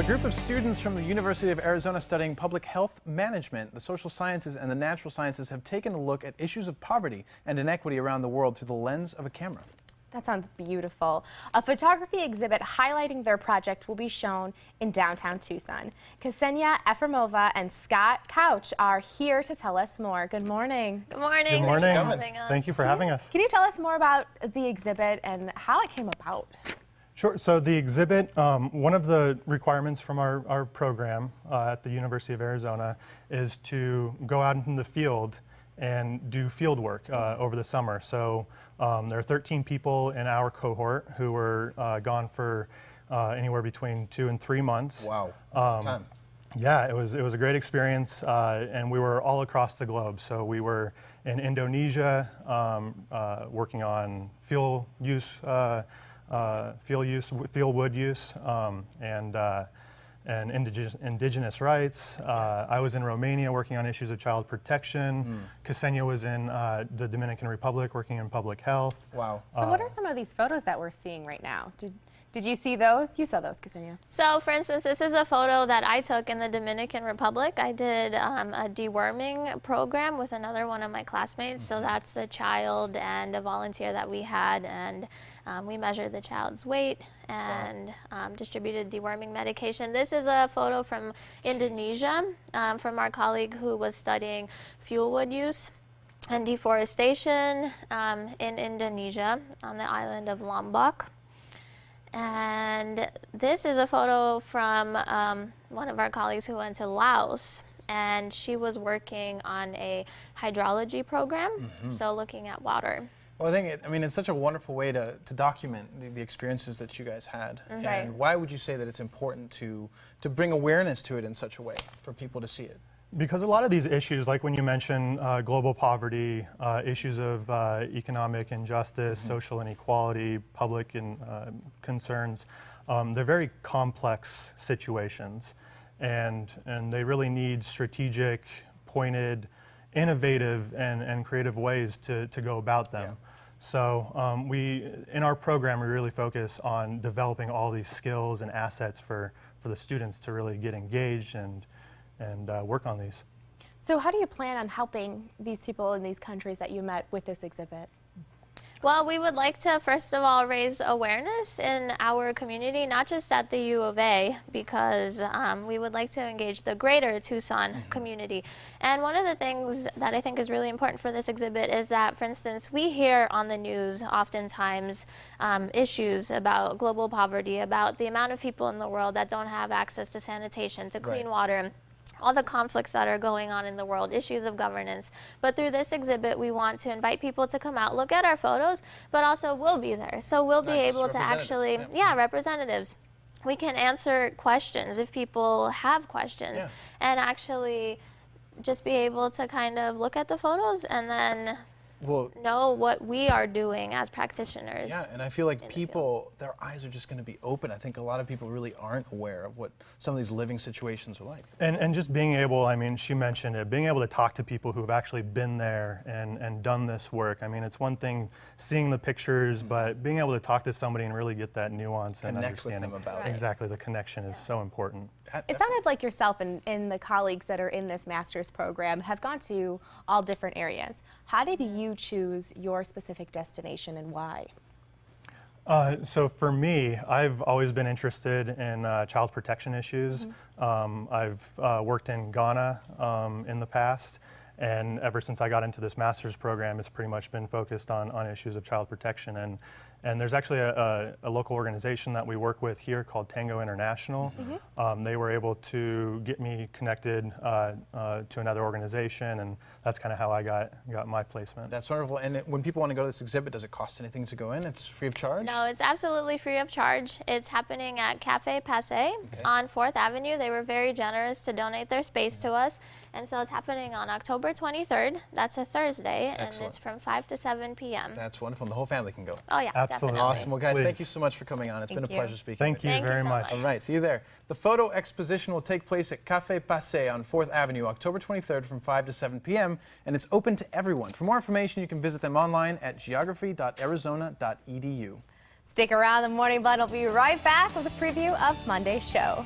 Well, a group of students from the University of Arizona studying public health management, the social sciences, and the natural sciences have taken a look at issues of poverty and inequity around the world through the lens of a camera. That sounds beautiful. A photography exhibit highlighting their project will be shown in downtown Tucson. Ksenia Efremova and Scott Couch are here to tell us more. Good morning. Good morning. Good morning. Thanks for having us. Thank you for having us. Can you tell us more about the exhibit and how it came about? Sure. So the exhibit, one of the requirements from our program at the University of Arizona is to go out into the field and do field work over the summer. So there are 13 people in our cohort who were gone for anywhere between 2 and 3 months. Wow. That's a time. Yeah, it was a great experience, and we were all across the globe. So we were in Indonesia working on fuel wood use, and indigenous rights. I was in Romania working on issues of child protection. Ksenia was in the Dominican Republic working in public health. Wow. So what are some of these photos that we're seeing right now? Did you see those? You saw those, Ksenia. So, for instance, this is a photo that I took in the Dominican Republic. I did a deworming program with another one of my classmates. So that's a child and a volunteer that we had, and we measured the child's weight and distributed deworming medication. This is a photo from Indonesia from our colleague who was studying fuel wood use and deforestation in Indonesia on the island of Lombok. And this is a photo from one of our colleagues who went to Laos, and she was working on a hydrology program, so looking at water. Well, I mean, it's such a wonderful way to document the experiences that you guys had. And why would you say that it's important to bring awareness to it in such a way for people to see it? Because a lot of these issues, like when you mention global poverty, issues of economic injustice, social inequality, public concerns, they're very complex situations, and they really need strategic, pointed, innovative, and creative ways to go about them. Yeah. So in our program, we really focus on developing all these skills and assets for the students to really get engaged and work on these. So how do you plan on helping these people in these countries that you met with this exhibit? Well, we would like to, first of all, raise awareness in our community, not just at the U of A, because we would like to engage the greater Tucson community. And one of the things that I think is really important for this exhibit is that, for instance, we hear on the news oftentimes issues about global poverty, about the amount of people in the world that don't have access to sanitation, to clean water, all the conflicts that are going on in the world, issues of governance. But through this exhibit, we want to invite people to come out, look at our photos, but also we'll be there. So we'll be able to actually, representatives. We can answer questions if people have questions, and actually just be able to kind of look at the photos and then know what we are doing as practitioners. Yeah, and I feel like people, their eyes are just going to be open. I think a lot of people really aren't aware of what some of these living situations are like. And just being able, I mean, she mentioned it, being able to talk to people who have actually been there and done this work. I mean, it's one thing seeing the pictures, but being able to talk to somebody and really get that nuance and understanding. Connect with them about it. Exactly, the connection is so important. It sounded like yourself and the colleagues that are in this master's program have gone to all different areas. How did you choose your specific destination and why? So for me, I've always been interested in child protection issues. I've worked in Ghana in the past, and ever since I got into this master's program, it's pretty much been focused on issues of child protection. And there's actually a local organization that we work with here called Tango International. They were able to get me connected to another organization, and that's kind of how I got my placement. That's wonderful. And when people want to go to this exhibit, does it cost anything to go in? It's free of charge? No, it's absolutely free of charge. It's happening at Café Passe on 4th Avenue. They were very generous to donate their space to us. And so it's happening on October 23rd. That's a Thursday. Excellent. And it's from 5 to 7 p.m. That's wonderful. The whole family can go. Oh, yeah, absolutely. definitely. Awesome. Well, guys, Please. thank you so much for coming on. It's been a pleasure speaking with you. Thank you very so much. much. All right, see you there. The photo exposition will take place at Café Passe on 4th Avenue, October 23rd from 5 to 7 p.m., and it's open to everyone. For more information, you can visit them online at geography.arizona.edu. Stick around, the Morning Blend will be right back with a preview of Monday's show.